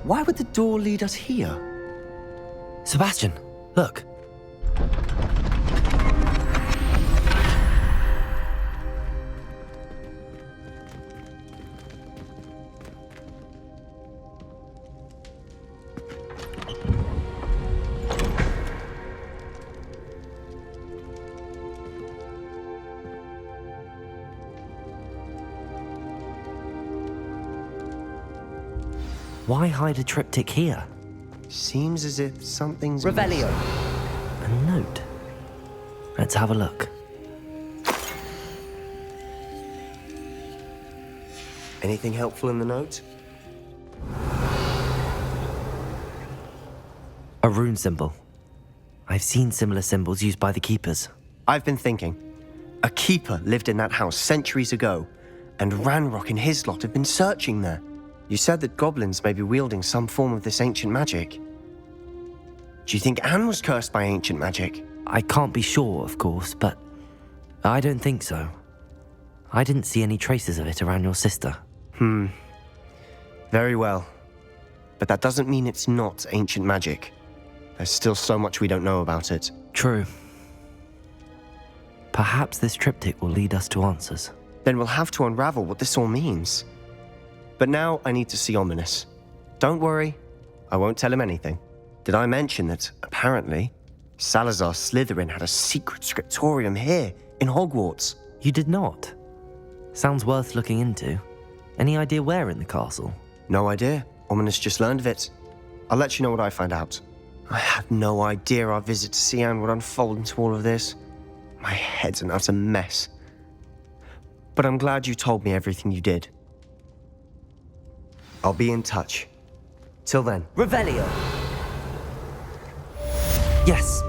Why would the door lead us here? Sebastian, look. Why hide a triptych here? Seems as if something's... Revelio. A note. Let's have a look. Anything helpful in the note? A rune symbol. I've seen similar symbols used by the keepers. I've been thinking. A keeper lived in that house centuries ago, and Ranrock and his lot have been searching there. You said that goblins may be wielding some form of this ancient magic. Do you think Anne was cursed by ancient magic? I can't be sure, of course, but I don't think so. I didn't see any traces of it around your sister. Very well. But that doesn't mean it's not ancient magic. There's still so much we don't know about it. True. Perhaps this triptych will lead us to answers. Then we'll have to unravel what this all means. But now I need to see Ominous. Don't worry, I won't tell him anything. Did I mention that, apparently, Salazar Slytherin had a secret scriptorium here, in Hogwarts? You did not? Sounds worth looking into. Any idea where in the castle? No idea. Ominous just learned of it. I'll let you know what I find out. I had no idea our visit to Sian would unfold into all of this. My head's an utter mess. But I'm glad you told me everything you did. I'll be in touch. Till then. Revelio! Yes!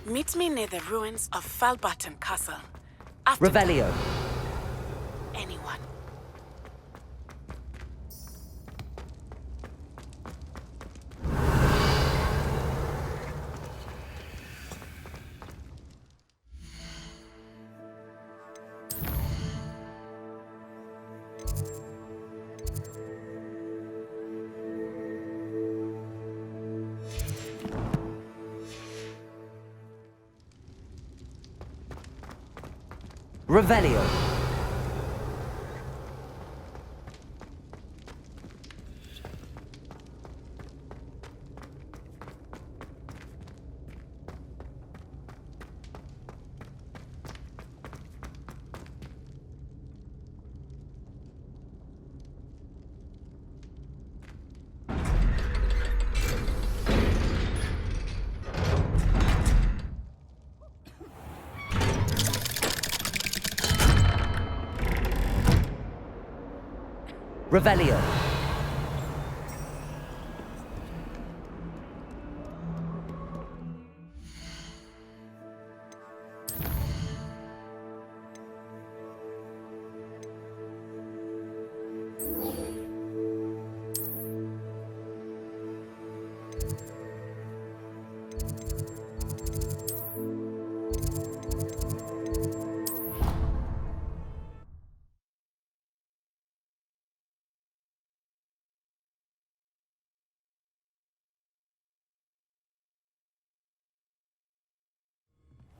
Meet me near the ruins of Falbaton Castle. After Revelio. anyone. Revelio. Revelio.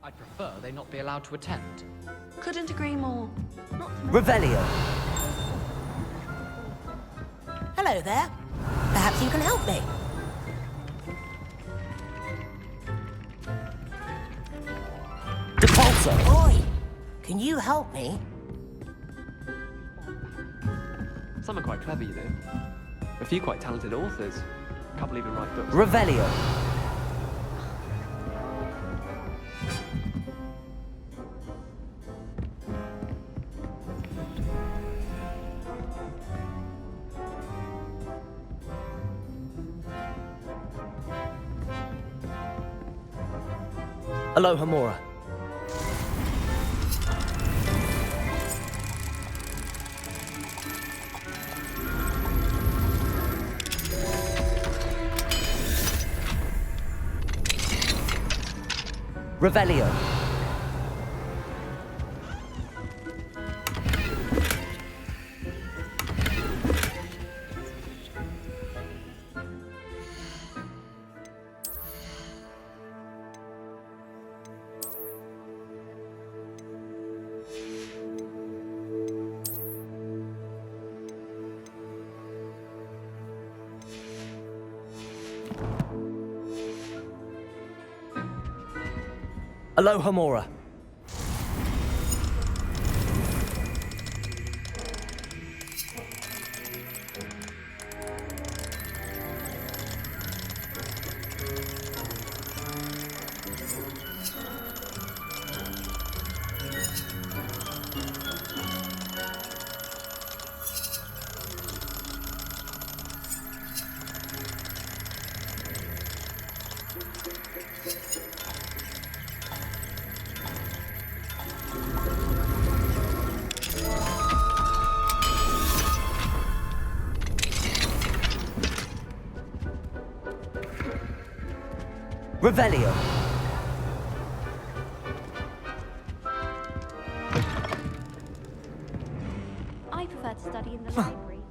I'd prefer they not be allowed to attend. Couldn't agree more. Revelio. Hello there. Perhaps you can help me. Depulso. Oi, can you help me? Some are quite clever, you know. A few quite talented authors. A couple even write books. Revelio. Aloha Mora. Revelio. Aloha Mora. Revelio. I prefer to study in the library.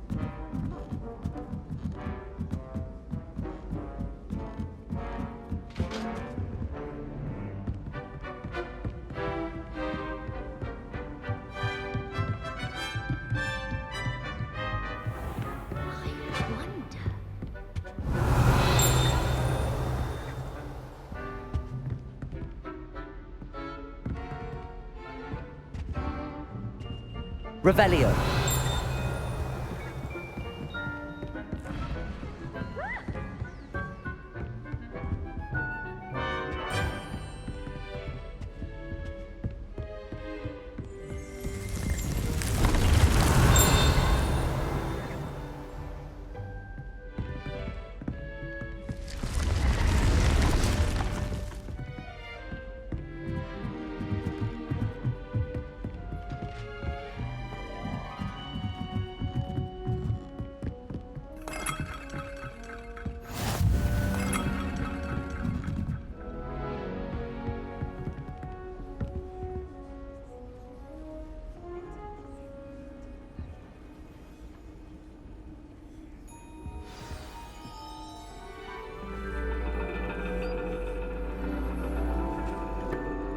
I wonder. Revelio.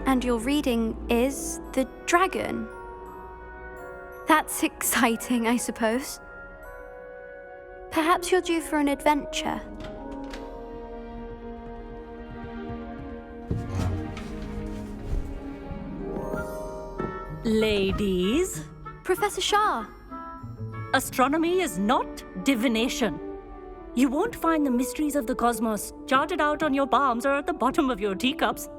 And your reading is The Dragon. That's exciting, I suppose. Perhaps you're due for an adventure. Ladies, Professor Shah. astronomy is not divination. You won't find the mysteries of the cosmos charted out on your palms or at the bottom of your teacups.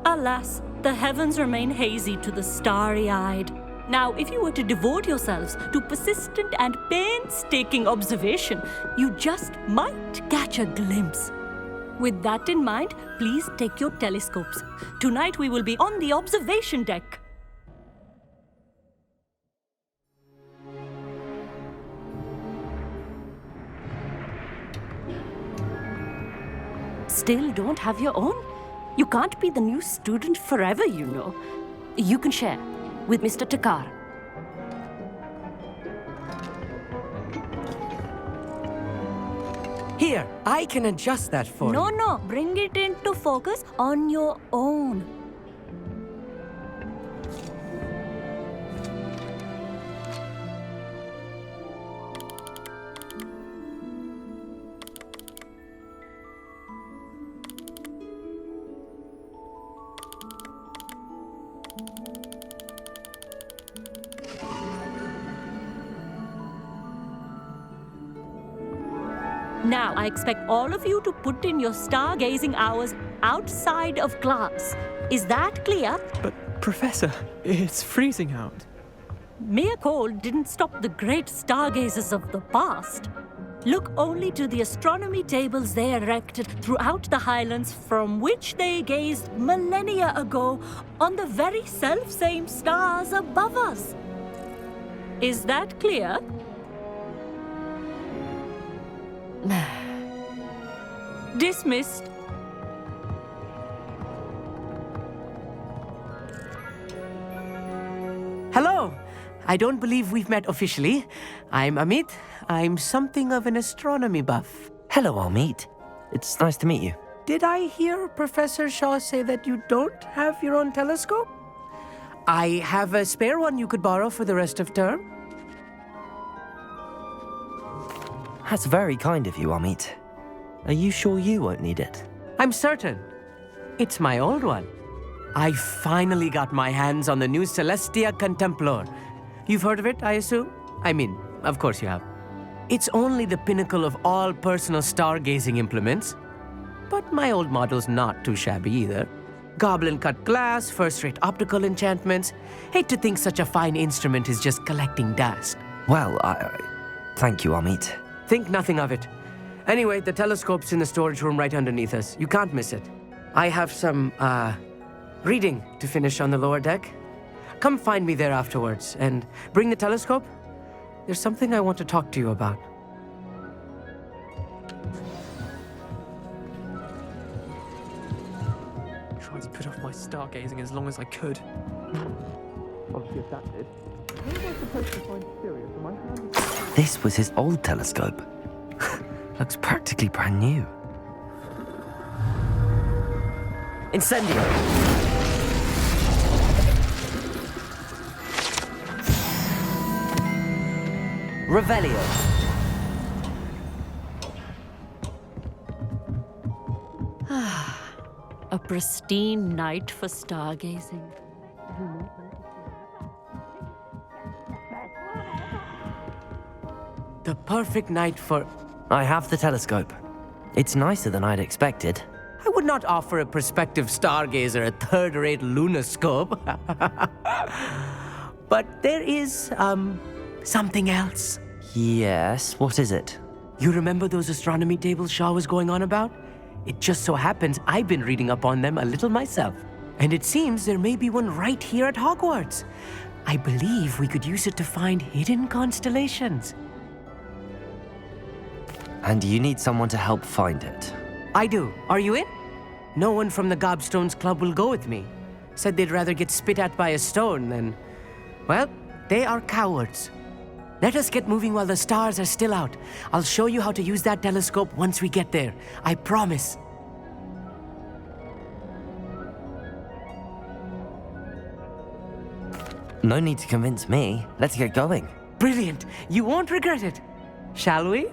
Alas, the heavens remain hazy to the starry-eyed. Now, if you were to devote yourselves to persistent and painstaking observation, you just might catch a glimpse. With that in mind, please take your telescopes. Tonight we will be on the observation deck. Still don't have your own? You can't be the new student forever, you know. You can share with Mr. Thakkar. Here, I can adjust that for you. No, bring it into focus on your own. Now, I expect all of you to put in your stargazing hours outside of class. Is that clear? But, Professor, it's freezing out. Mere cold didn't stop the great stargazers of the past. Look only to the astronomy tables they erected throughout the Highlands, from which they gazed millennia ago on the very self-same stars above us. Is that clear? Dismissed. Hello. I don't believe we've met officially. I'm Amit. I'm something of an astronomy buff. Hello, Amit. It's nice to meet you. Did I hear Professor Shaw say that you don't have your own telescope? I have a spare one you could borrow for the rest of term. That's very kind of you, Amit. Are you sure you won't need it? I'm certain. It's my old one. I finally got my hands on the new Celestia Contemplor. You've heard of it, I assume? I mean, of course you have. It's only the pinnacle of all personal stargazing implements. But my old model's not too shabby either. Goblin-cut glass, first-rate optical enchantments. Hate to think such a fine instrument is just collecting dust. Well, thank you, Amit. Think nothing of it. Anyway, the telescope's in the storage room right underneath us. You can't miss it. I have some, reading to finish on the lower deck. Come find me there afterwards, and bring the telescope. There's something I want to talk to you about. Tried to put off my stargazing as long as I could. Obviously, if that did. Where am I supposed to find Sirius when my hand is... This was his old telescope. Looks practically brand new. Incendio! Revelio. A pristine night for stargazing. The perfect night for... I have the telescope. It's nicer than I'd expected. I would not offer a prospective stargazer a third-rate lunoscope. But there is, something else. Yes, what is it? You remember those astronomy tables Shaw was going on about? It just so happens I've been reading up on them a little myself. And it seems there may be one right here at Hogwarts. I believe we could use it to find hidden constellations. And you need someone to help find it. I do. Are you in? No one from the Gobstones Club will go with me. Said they'd rather get spit at by a stone than... Well, they are cowards. Let us get moving while the stars are still out. I'll show you how to use that telescope once we get there. I promise. No need to convince me. Let's get going. Brilliant. You won't regret it. Shall we?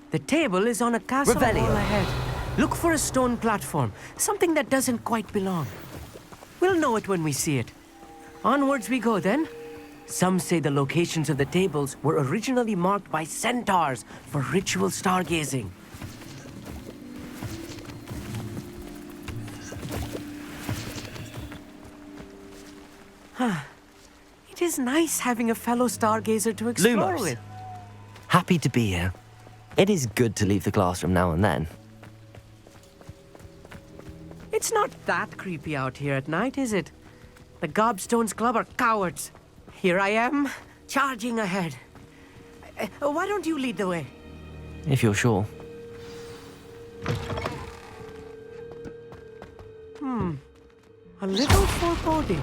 The table is on a castle wall Revelio. ahead. Look for a stone platform, something that doesn't quite belong. We'll know it when we see it. Onwards we go then. Some say the locations of the tables were originally marked by centaurs for ritual stargazing. It is nice having a fellow stargazer to explore Lumos. with. Happy to be here. It is good to leave the classroom now and then. It's not that creepy out here at night, is it? The Gobstones Club are cowards. Here I am, charging ahead. Why don't you lead the way? If you're sure. A little foreboding.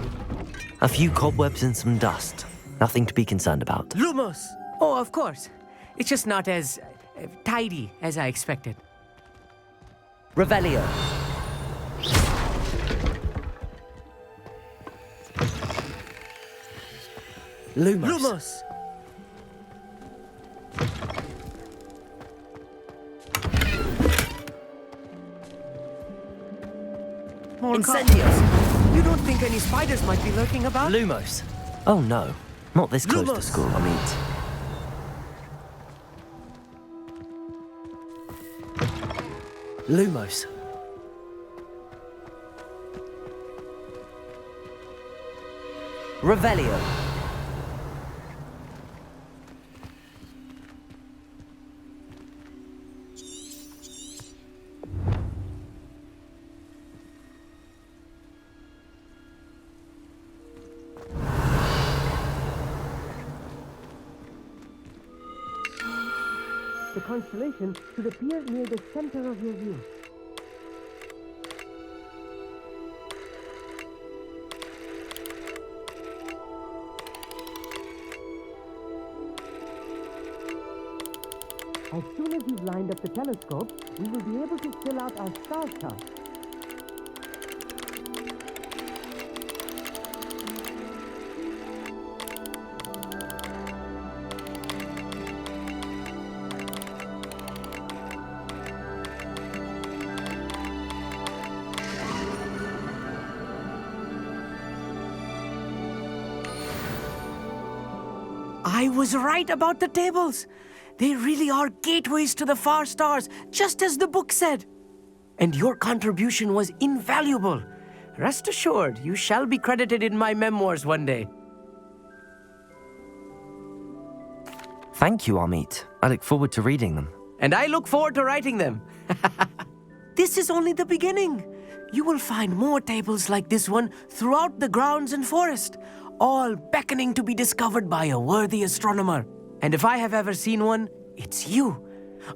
A few cobwebs and some dust. Nothing to be concerned about. Lumos! Oh, of course. It's just not as tidy as I expected. Revelio. Lumos. Lumos! more Incendios! You don't think any spiders might be lurking about? Lumos! Oh no, not this close to Lumos. school, Amit. Lumos. Revelio. The constellation should appear near the center of your view. As soon as you've lined up the telescope, we will be able to fill out our star chart. I was right about the tables. They really are gateways to the far stars, just as the book said. And your contribution was invaluable. Rest assured, you shall be credited in my memoirs one day. Thank you, Amit. I look forward to reading them. And I look forward to writing them. This is only the beginning. You will find more tables like this one throughout the grounds and forest, all beckoning to be discovered by a worthy astronomer. And if I have ever seen one, it's you.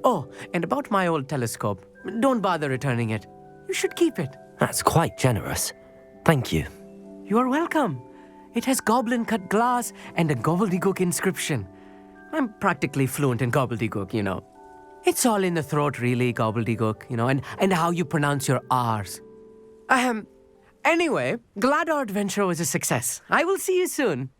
Oh, and about my old telescope, don't bother returning it. You should keep it. That's quite generous. Thank you. You are welcome. It has goblin-cut glass and a gobbledygook inscription. I'm practically fluent in gobbledygook, you know. It's all in the throat, really, gobbledygook, you know, and how you pronounce your R's. Anyway, glad our adventure was a success. I will see you soon.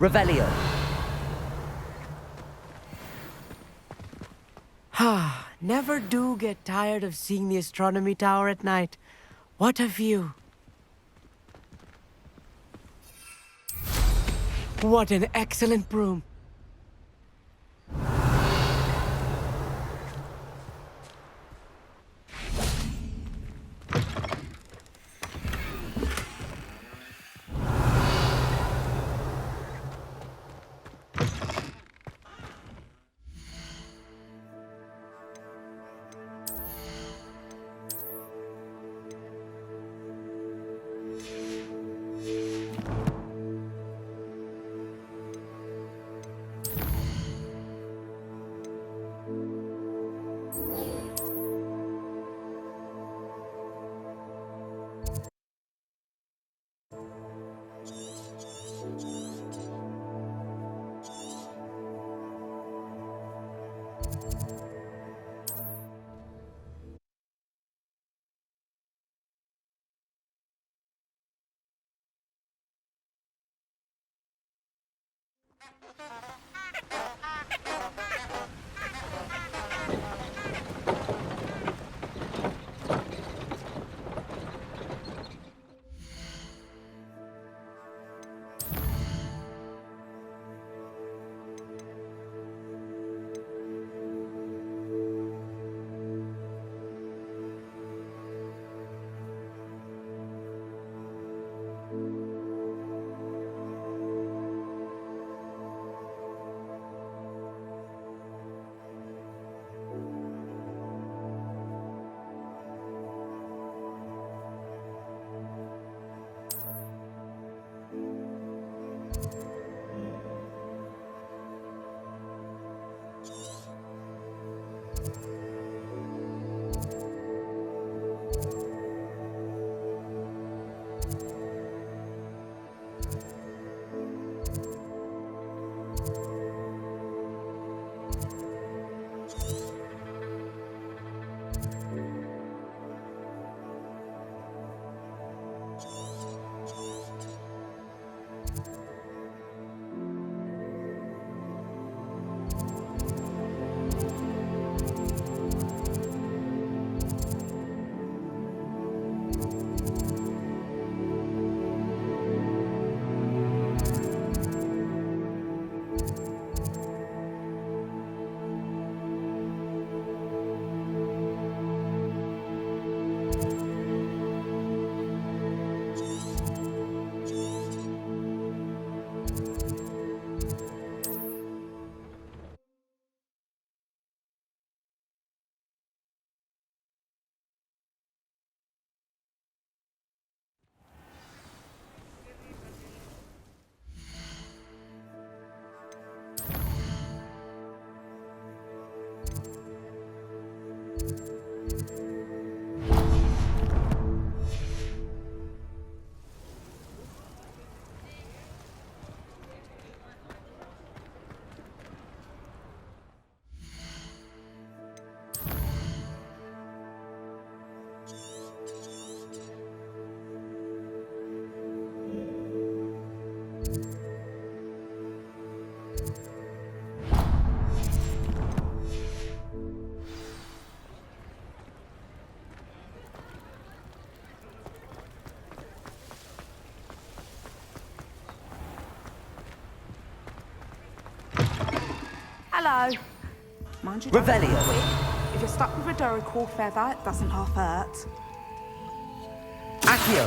Revelio. Never do get tired of seeing the astronomy tower at night. What a view. What an excellent broom. Hello. Mind you, Revelio. don't be quick. If you're stuck with a Dorical feather, it doesn't half hurt. Accio.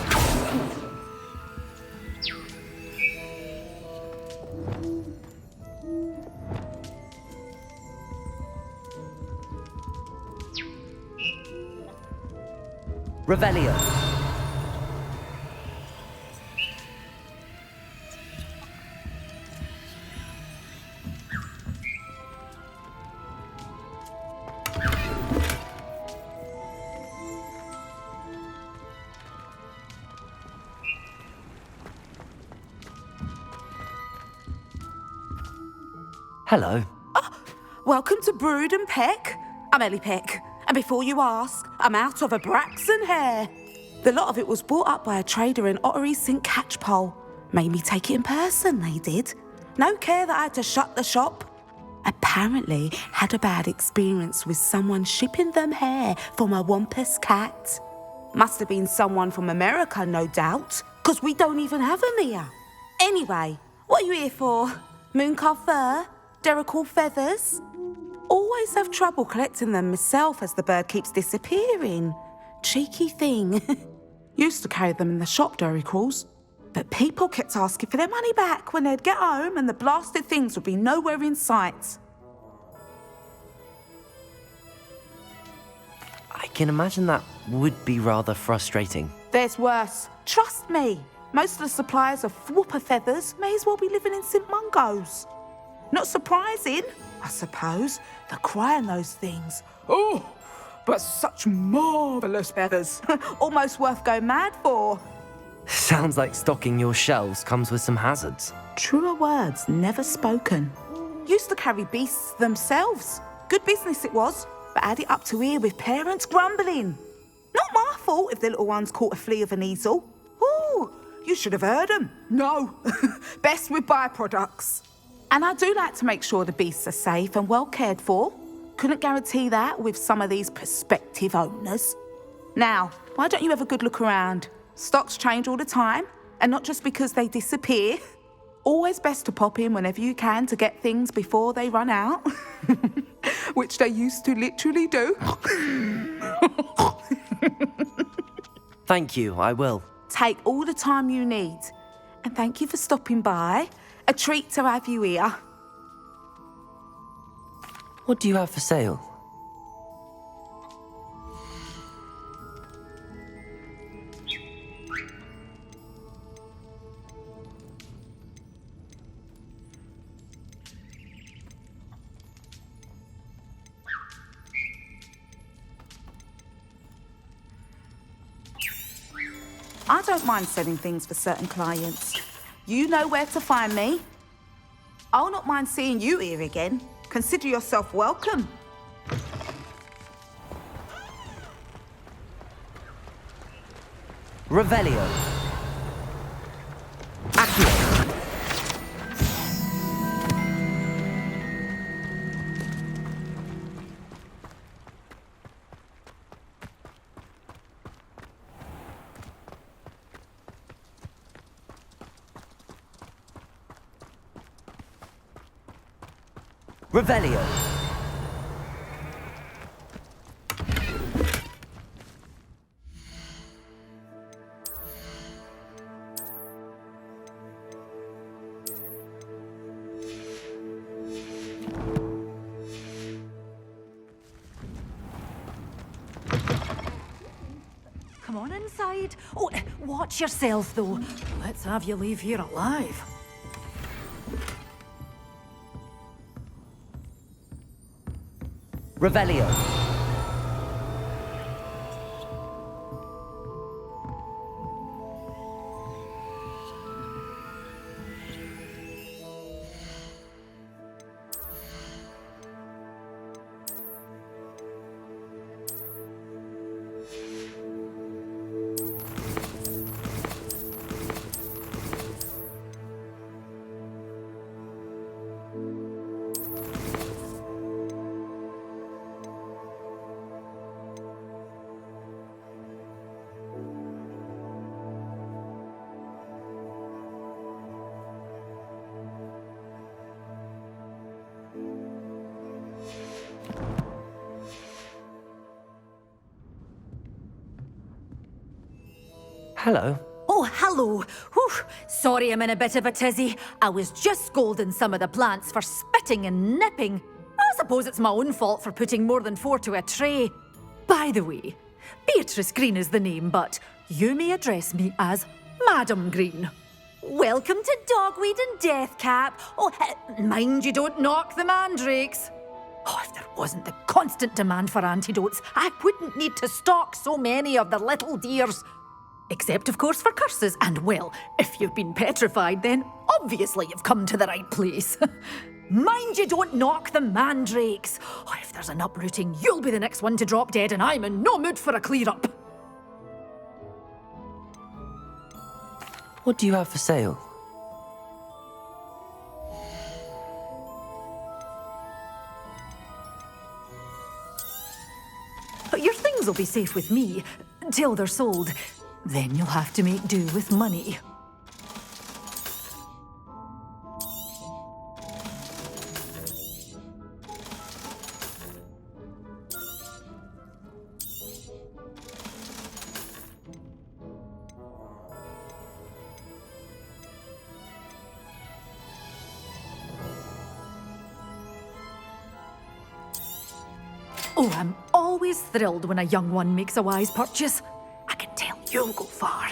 Revelio. Hello. Welcome to Brood and Peck. I'm Ellie Peck. And before you ask, I'm out of a Braxton hair. The lot of it was bought up by a trader in Ottery St. Catchpole. Made me take it in person, they did. No care that I had to shut the shop. Apparently had a bad experience with someone shipping them hair from a Wampus cat. Must have been someone from America, no doubt, because we don't even have them here. Anyway, what are you here for? Mooncarved fur? Derical feathers? Always have trouble collecting them myself as the bird keeps disappearing. Cheeky thing. Used to carry them in the shop, Dericals. But people kept asking for their money back when they'd get home and the blasted things would be nowhere in sight. I can imagine that would be rather frustrating. There's worse. Trust me. Most of the suppliers of whooper feathers may as well be living in St. Mungo's. Not surprising, I suppose. The cry on those things. Oh, but such marvellous feathers. Almost worth going mad for. Sounds like stocking your shelves comes with some hazards. Truer words never spoken. Used to carry beasts themselves. Good business it was, but had it up to here with parents grumbling. Not my fault if the little ones caught a flea of an easel. Ooh, you should have heard them. No, best with byproducts. And I do like to make sure the beasts are safe and well cared for. Couldn't guarantee that with some of these prospective owners. Now, why don't you have a good look around? Stocks change all the time, and not just because they disappear. Always best to pop in whenever you can to get things before they run out. Which they used to literally do. Thank you, I will. Take all the time you need. And thank you for stopping by. A treat to have you here. What do you have for sale? I don't mind selling things for certain clients. You know where to find me. I'll not mind seeing you here again. Consider yourself welcome. Revelio. Accio. Revelio. Come on inside. Oh, watch yourself, though. Let's have you leave here alive. Revelio. Hello. Oh, hello. Whew. Sorry I'm in a bit of a tizzy. I was just scolding some of the plants for spitting and nipping. I suppose it's my own fault for putting more than 4 to a tray. By the way, Beatrice Green is the name, but you may address me as Madam Green. Welcome to Dogweed and Deathcap. Oh, mind you don't knock the mandrakes. Oh, if there wasn't the constant demand for antidotes, I wouldn't need to stock so many of the little dears. Except, of course, for curses. And, well, if you've been petrified, then obviously you've come to the right place. Mind you don't knock the mandrakes. Oh, if there's an uprooting, you'll be the next one to drop dead, and I'm in no mood for a clear-up. What do you have for sale? Your things will be safe with me, till they're sold. Then you'll have to make do with money. Oh, I'm always thrilled when a young one makes a wise purchase. I can tell you'll go far.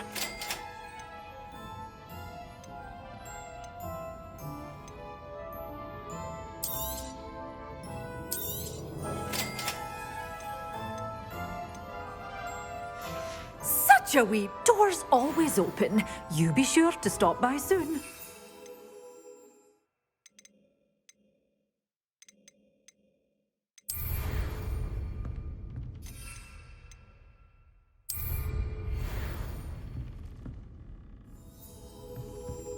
Such a wee door's always open. You be sure to stop by soon.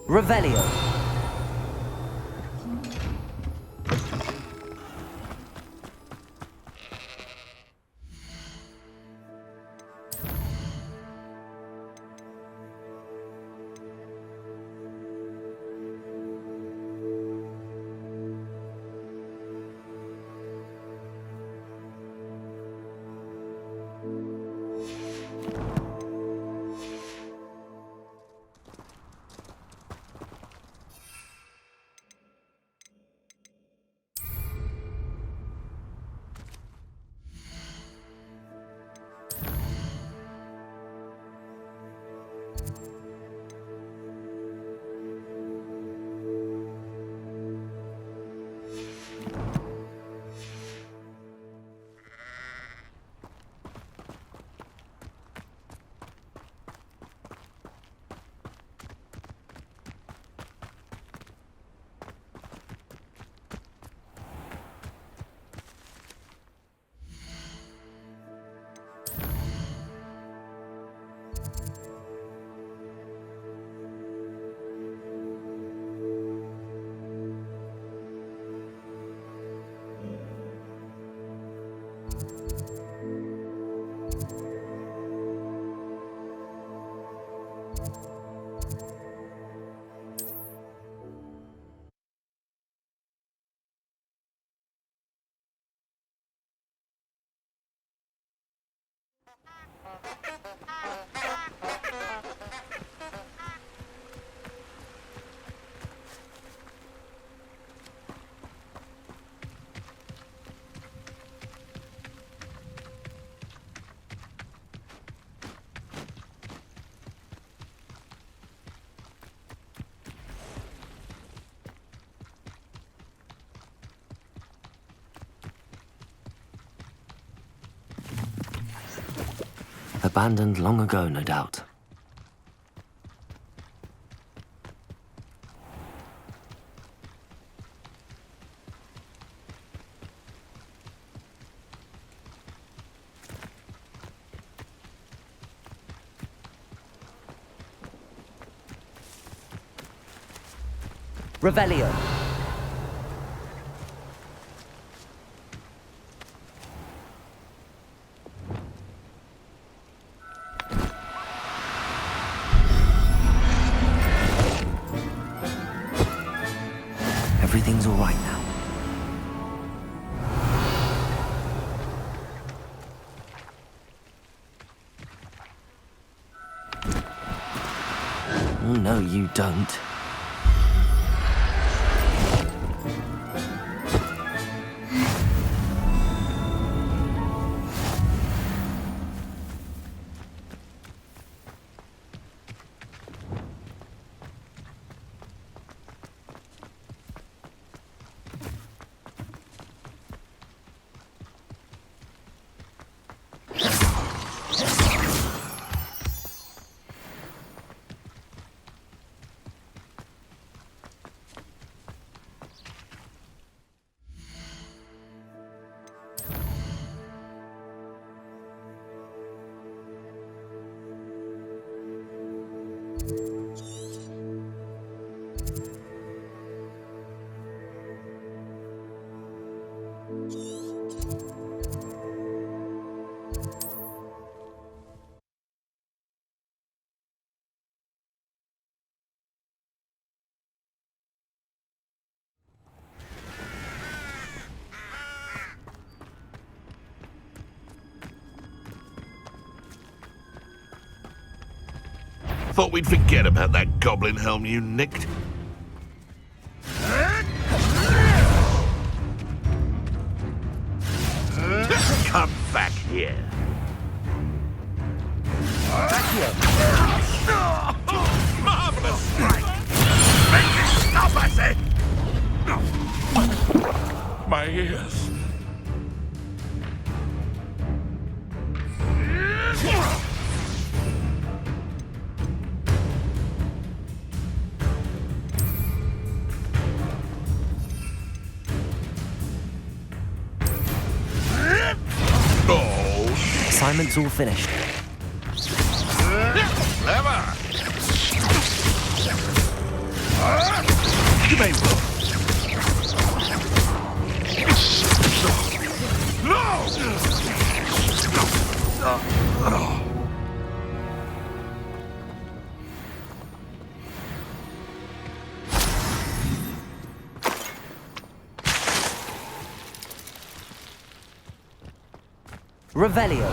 Revelio. Abandoned long ago, no doubt. Revelio. Everything's all right now. Oh, no, you don't. Thought we'd forget about that goblin helm you nicked. Come back here. Back here. Marvelous strike! Make it stop, I say! My ears. Assignment's all finished. Clever! You may roll. No! Revelio.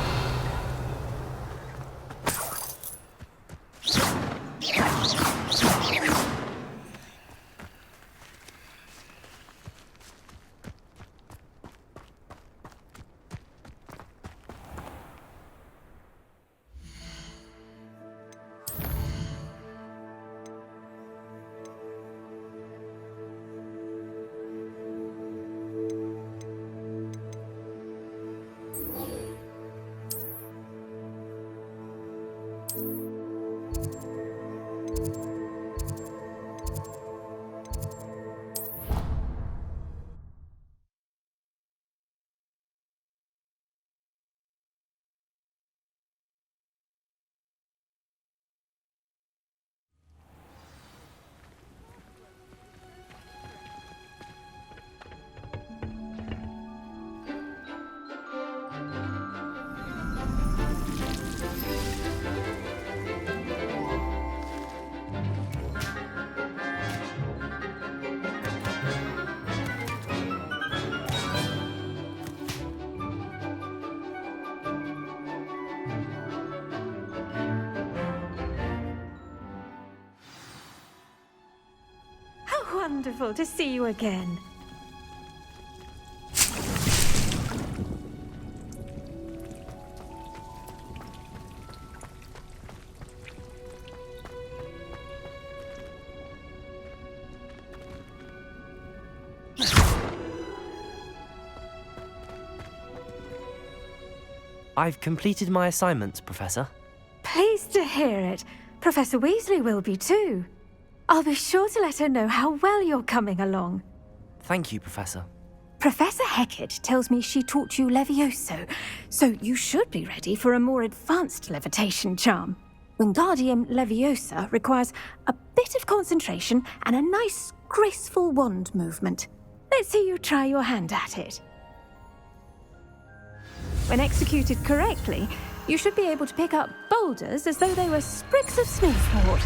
Wonderful to see you again. I've completed my assignments, Professor. Pleased to hear it. Professor Weasley will be too. I'll be sure to let her know how well you're coming along. Thank you, Professor. Professor Hecat tells me she taught you Levioso, so you should be ready for a more advanced levitation charm. Wingardium Leviosa requires a bit of concentration and a nice, graceful wand movement. Let's see you try your hand at it. When executed correctly, you should be able to pick up boulders as though they were sprigs of smoothwort.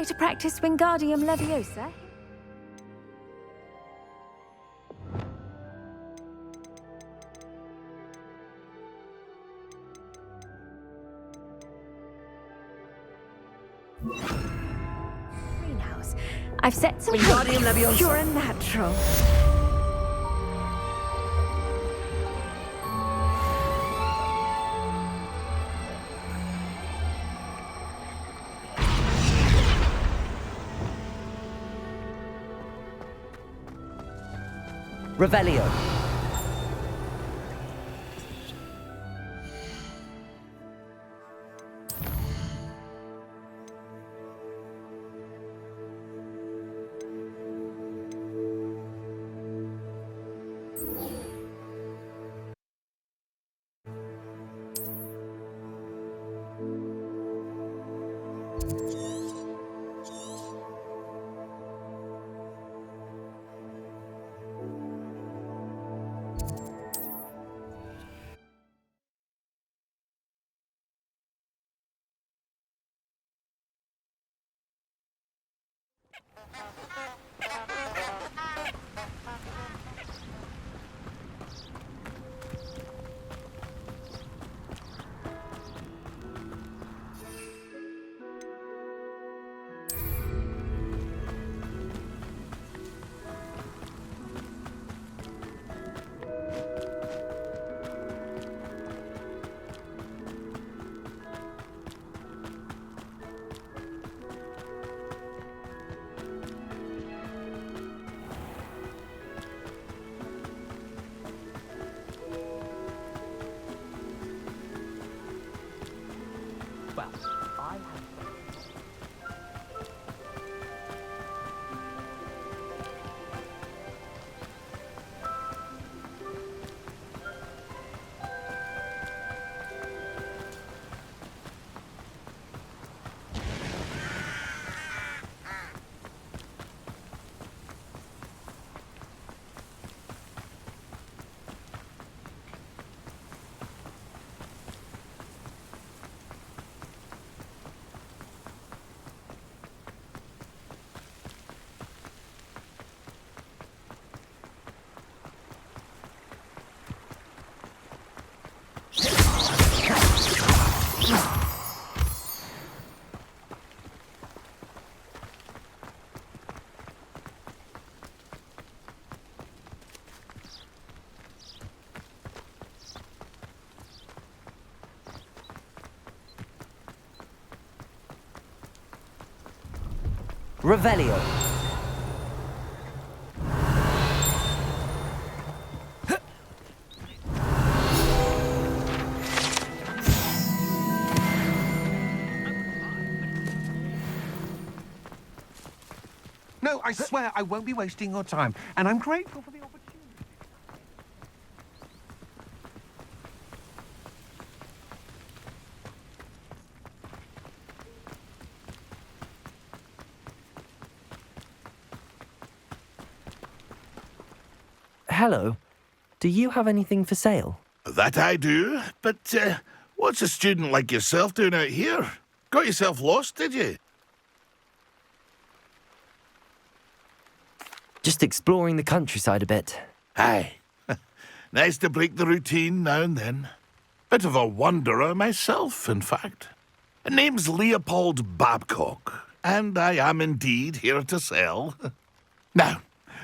ready to practice Wingardium Leviosa? Greenhouse. I've set some Wingardium Leviosa. You're a natural. Revelio. Revelio. No, I swear I won't be wasting your time, and I'm grateful for the opportunity. Hello. Do you have anything for sale? That I do, but what's a student like yourself doing out here? Got yourself lost, did you? Just exploring the countryside a bit. Aye. Nice to break the routine now and then. Bit of a wanderer myself, in fact. Name's Leopold Babcock, and I am indeed here to sell. Now,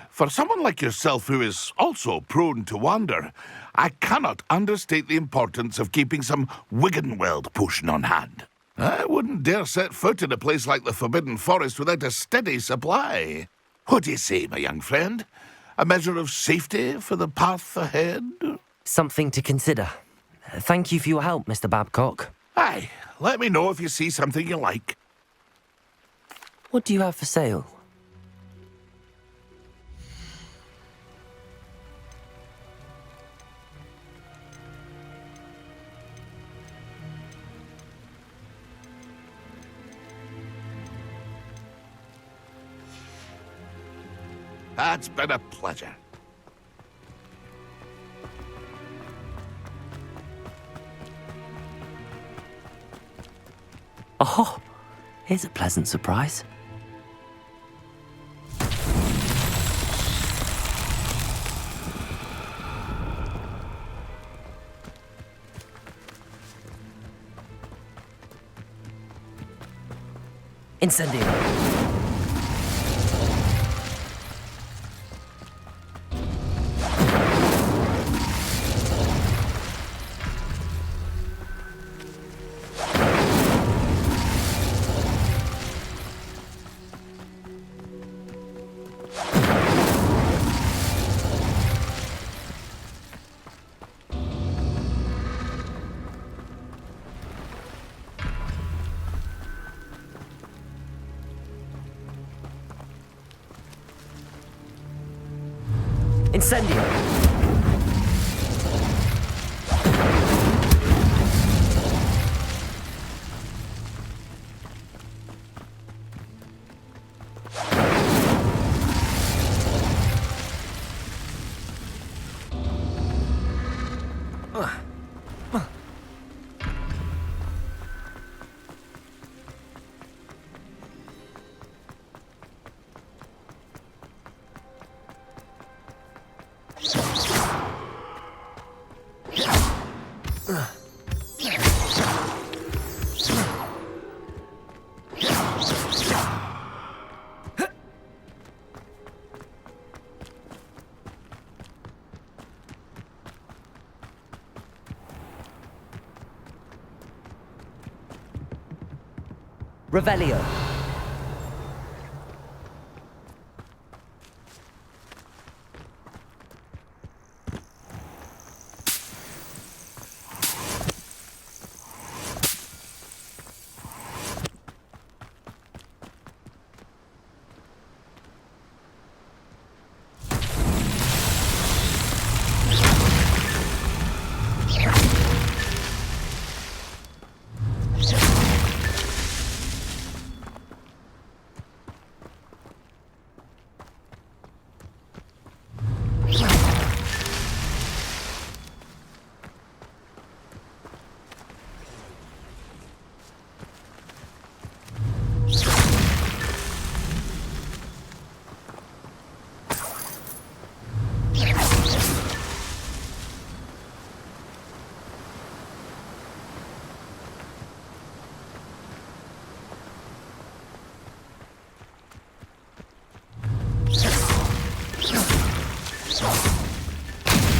for someone like yourself who is also prone to wander, I cannot understate the importance of keeping some Wiggenweld potion on hand. I wouldn't dare set foot in a place like the Forbidden Forest without a steady supply. What do you say, my young friend? A measure of safety for the path ahead? Something to consider. Thank you for your help, Mr. Babcock. Aye, let me know if you see something you like. What do you have for sale? It's been a pleasure. Oh, here's a pleasant surprise. Incendio. Incendio. Revelio.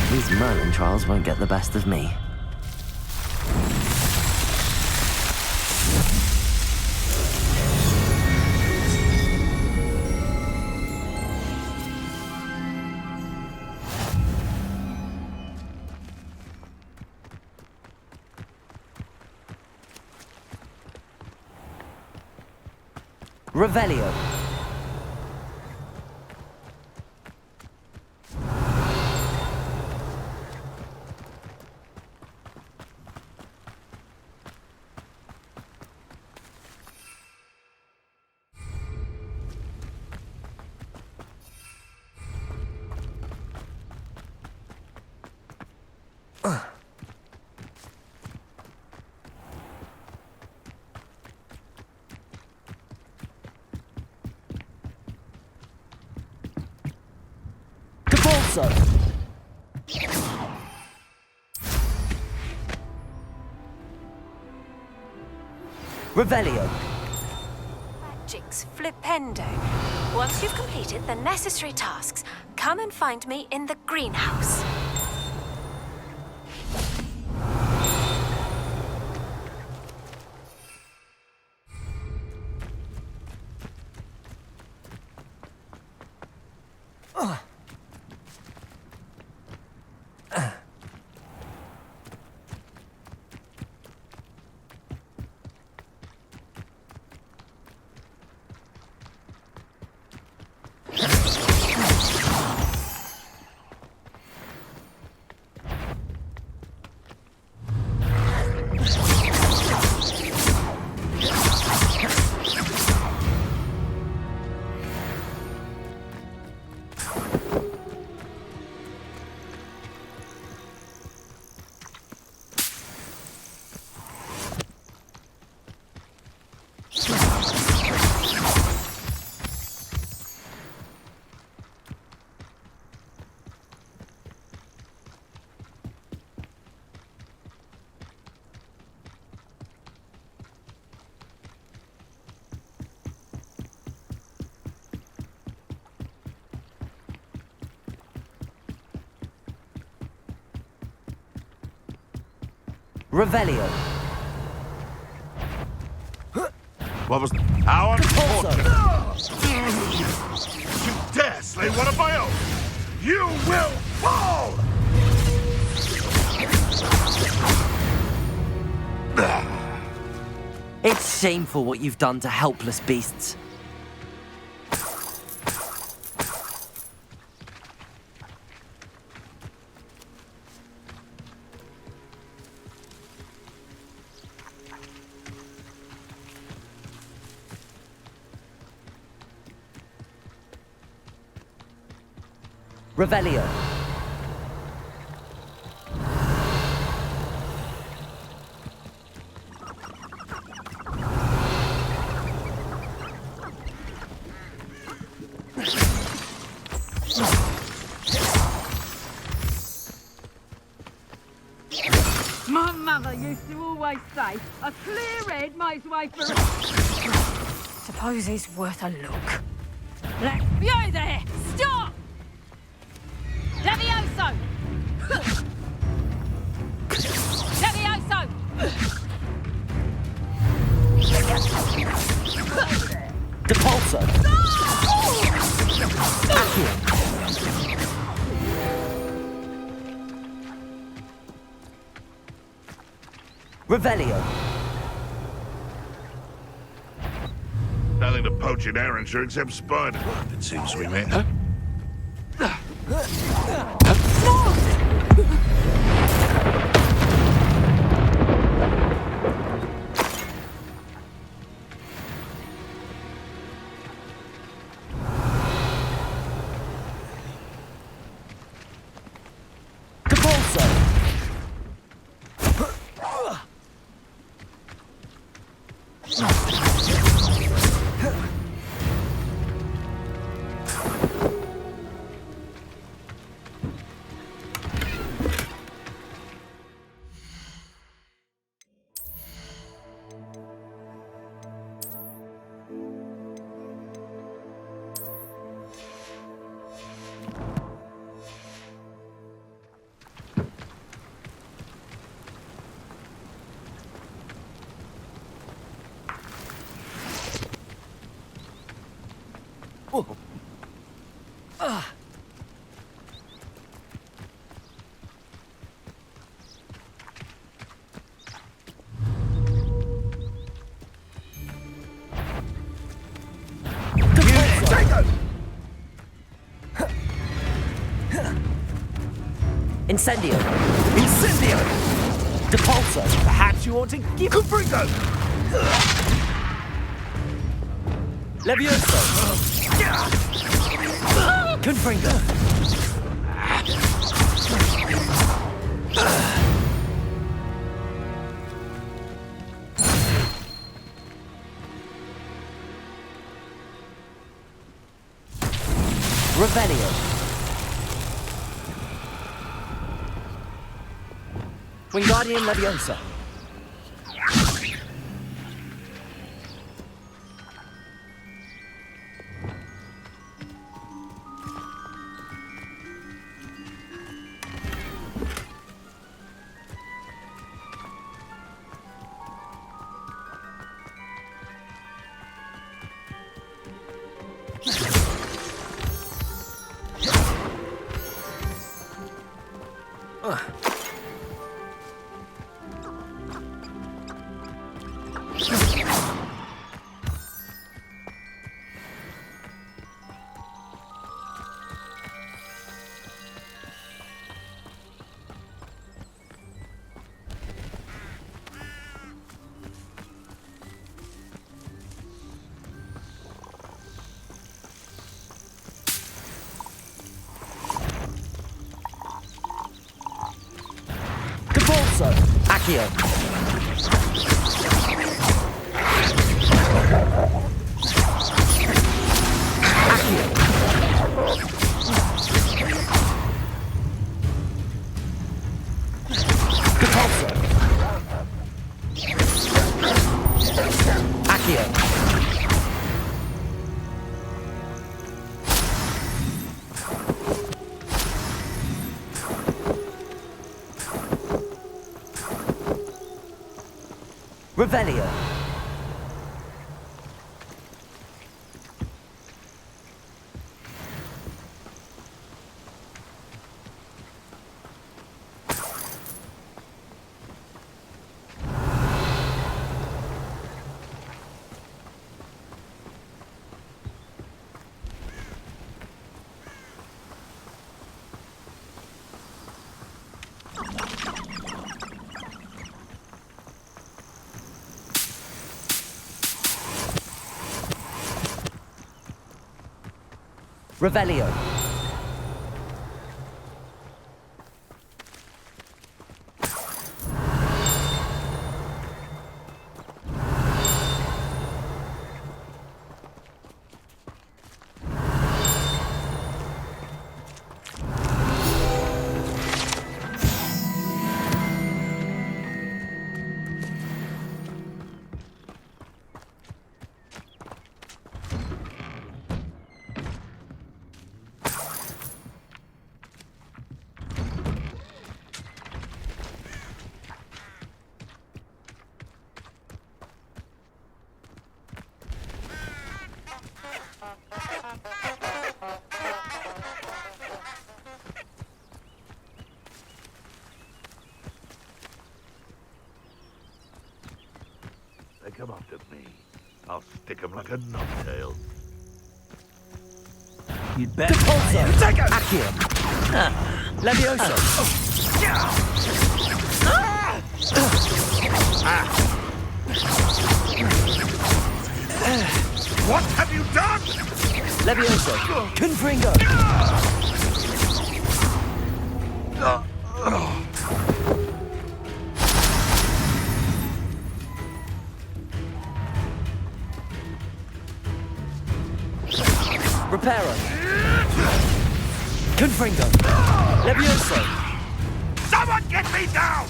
These Merlin trials won't get the best of me. Revelio. Revelio. Magic's flipendo. Once you've completed the necessary tasks, come and find me in the greenhouse. Revelio. What was... How unfortunate! You dare slay one of my own! You will fall! It's shameful what you've done to helpless beasts. Revelio. My mother used to always say, a clear head makes way for... Suppose he's worth a look. You there! Stop! Levioso! Levioso! Depulso. Accio. Revelio. Nothing to poach in Arranger except spider. It seems we met, huh? Incendio. Incendio! Depulso. Perhaps you ought to give Confringo! Levioso. Confringo. Revelio. Wingardium Leviosa. Accio. Revelio. Revelio. They come after me. I'll stick 'em like a knobtail. You'd better. Accio. Levioso. What have you done? Levioso. Confringo. Reparo. Confringo. Levioso. Someone get me down!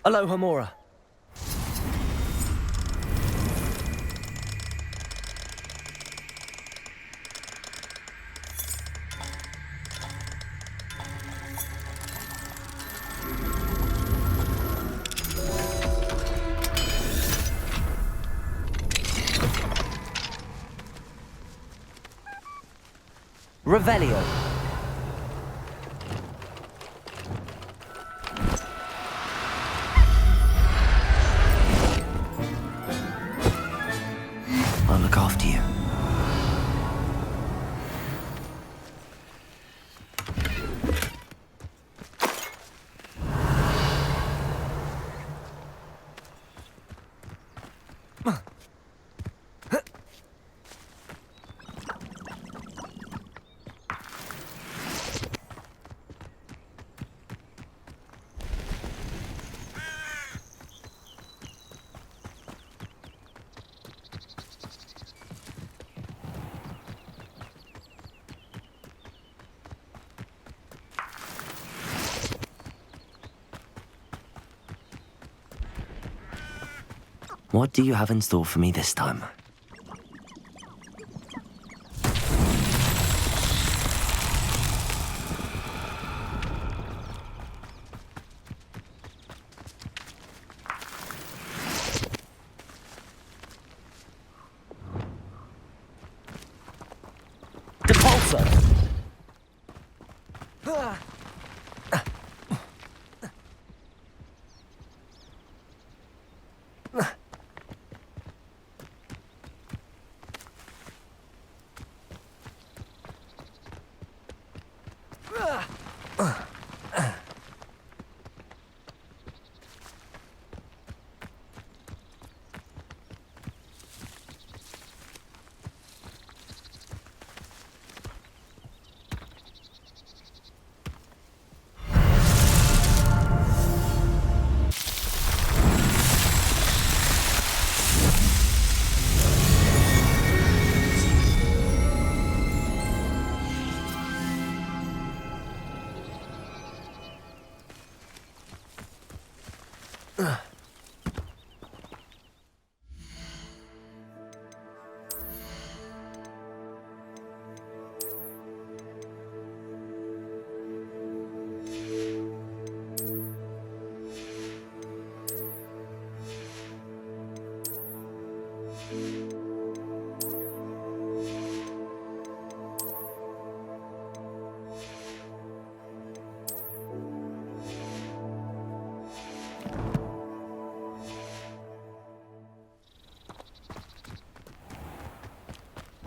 Aloha Mora. Revelio. I'll look after you. What do you have in store for me this time? Depulso! Ugh.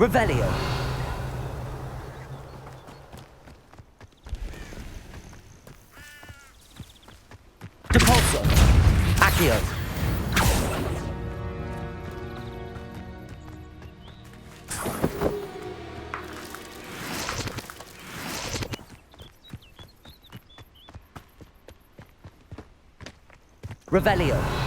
Revelio. Depulso. Accio. Revelio.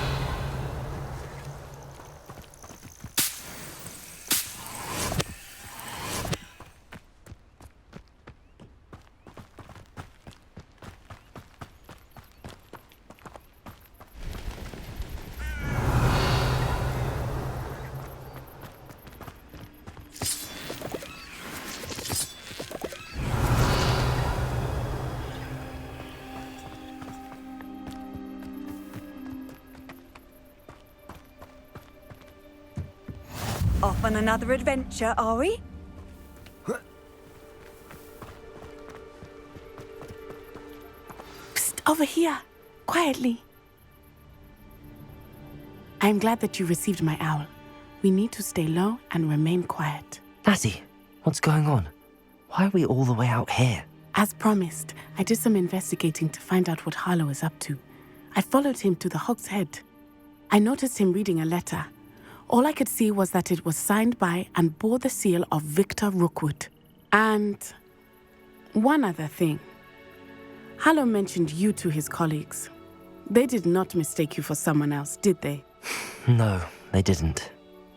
Off on another adventure, are we? Psst, over here. Quietly. I am glad that you received my owl. We need to stay low and remain quiet. Natty, what's going on? Why are we all the way out here? As promised, I did some investigating to find out what Harlow is up to. I followed him to the Hog's Head. I noticed him reading a letter. All I could see was that it was signed by and bore the seal of Victor Rookwood. And one other thing. Harlow mentioned you to his colleagues. They did not mistake you for someone else, did they? No, they didn't.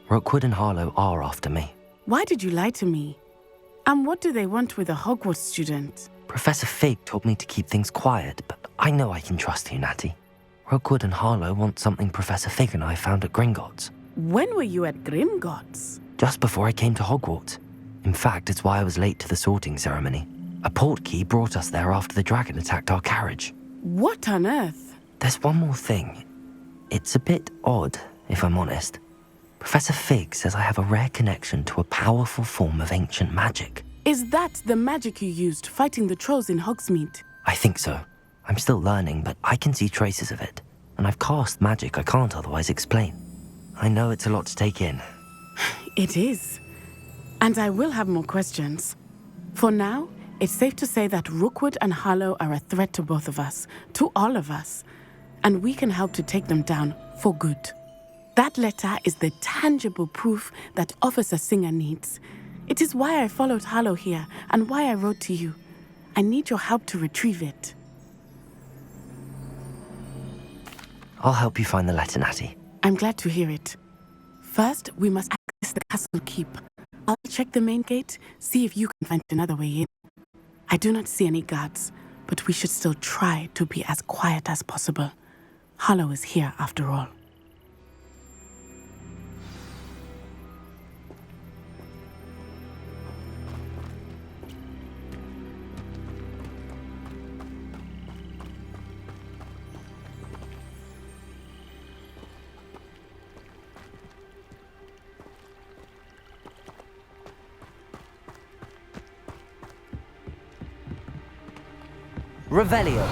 Rookwood and Harlow are after me. Why did you lie to me? And what do they want with a Hogwarts student? Professor Fig told me to keep things quiet, but I know I can trust you, Natty. Rookwood and Harlow want something Professor Fig and I found at Gringotts. When were you at Grimgotts? Just before I came to Hogwarts. In fact, it's why I was late to the sorting ceremony. A portkey brought us there after the dragon attacked our carriage. What on earth? There's one more thing. It's a bit odd, if I'm honest. Professor Fig says I have a rare connection to a powerful form of ancient magic. Is that the magic you used fighting the trolls in Hogsmeade? I think so. I'm still learning, but I can see traces of it. And I've cast magic I can't otherwise explain. I know it's a lot to take in. It is. And I will have more questions. For now, it's safe to say that Rookwood and Harlow are a threat to both of us, to all of us. And we can help to take them down for good. That letter is the tangible proof that Officer Singer needs. It is why I followed Harlow here and why I wrote to you. I need your help to retrieve it. I'll help you find the letter, Natty. I'm glad to hear it. First, we must access the castle keep. I'll check the main gate, see if you can find another way in. I do not see any guards, but we should still try to be as quiet as possible. Harlow is here after all. Revelio.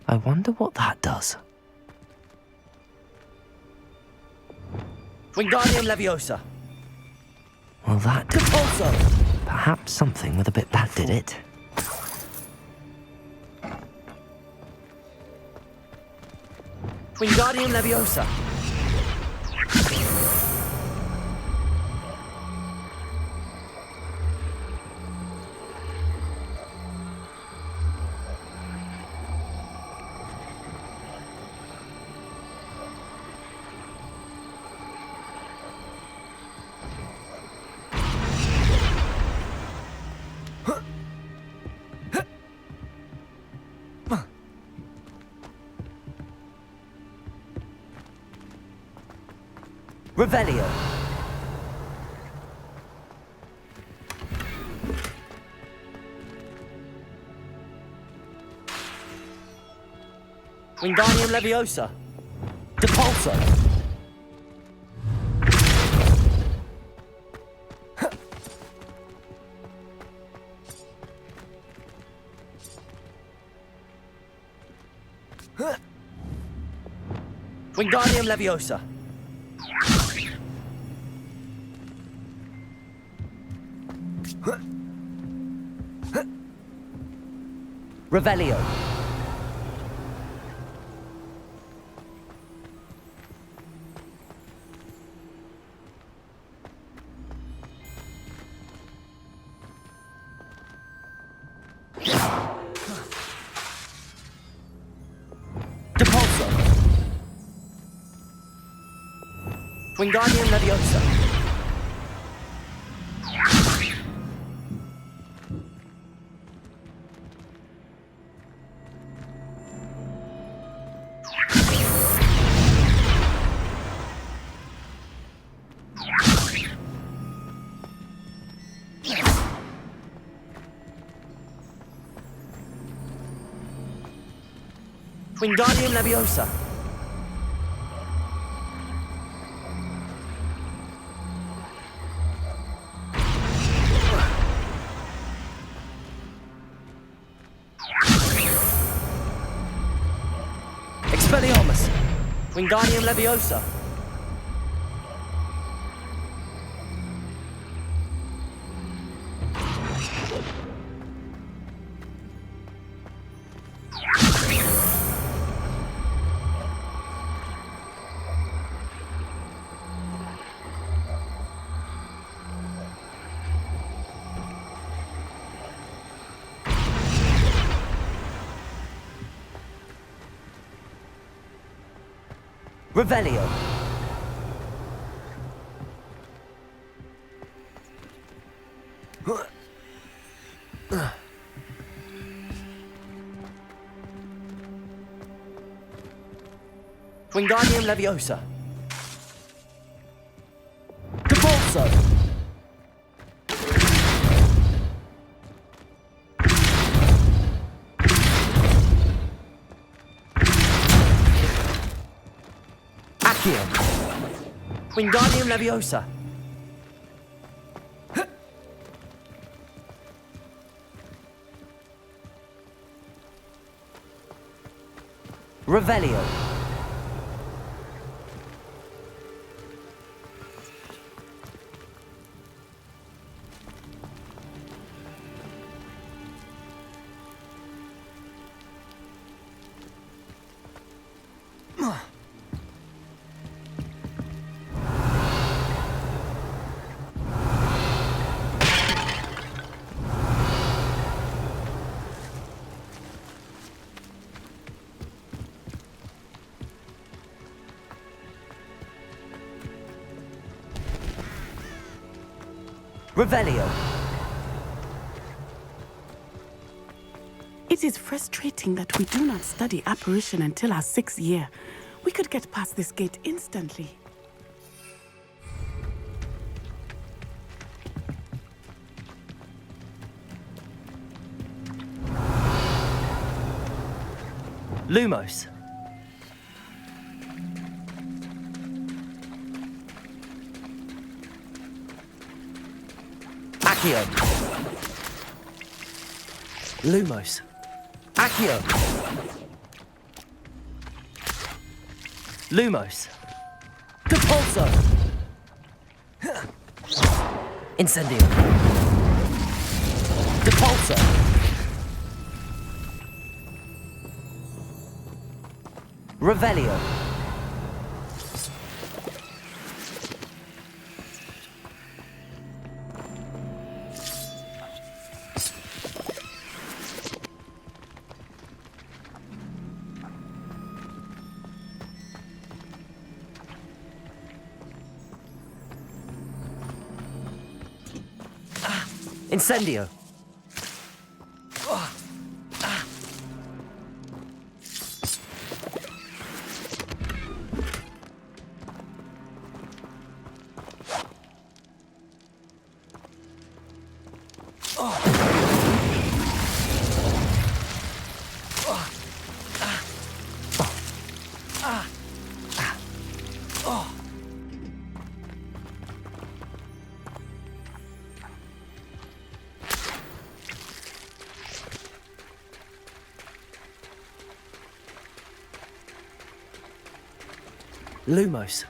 I wonder what that does. Wingardium Leviosa. Well, that... Depulso. Perhaps something with a bit that did it. Wingardium Leviosa. Revelio. Wingardium Leviosa. Depulso. Wingardium Leviosa. Revelio. Depulso. Wingardium Leviosa. Wingardium Leviosa. Expelliarmus. Wingardium Leviosa. Revelio. Wingardium Leviosa. Depulso. Wingardium Leviosa. Revelio. Revelio. It is frustrating that we do not study apparition until our 6th year. We could get past this gate instantly. Lumos. Accio. Lumos. Accio. Lumos. Depulso. Incendio. Depulso. Revelio. Incendio. Lumos.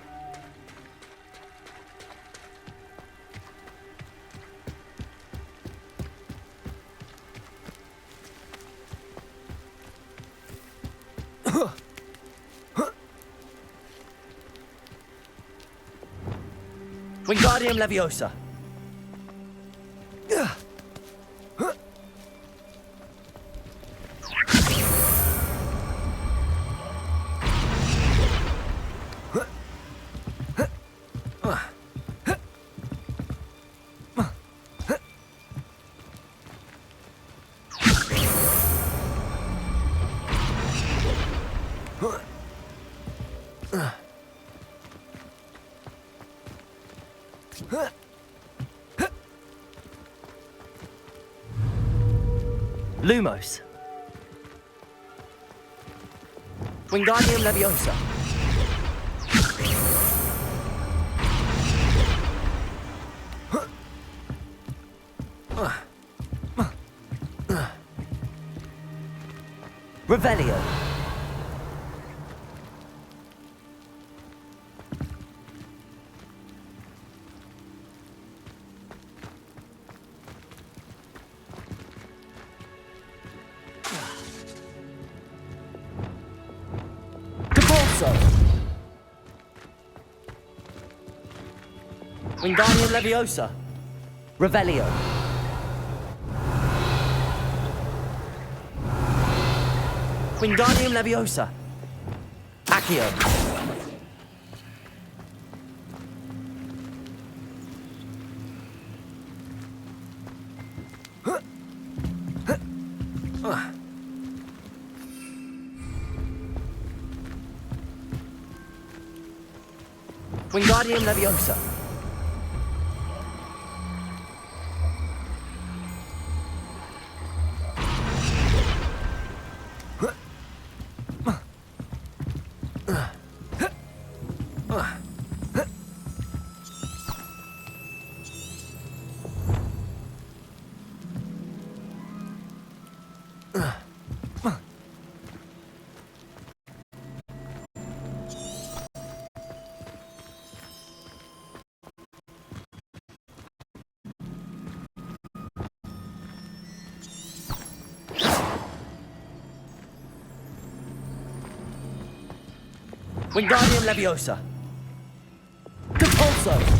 Wingardium Leviosa. Lumos. Wingardium Leviosa. Revelio. Wingardium Leviosa. Revelio. Wingardium Leviosa. Accio. Wingardium Leviosa. Wingardium Leviosa. Compulso.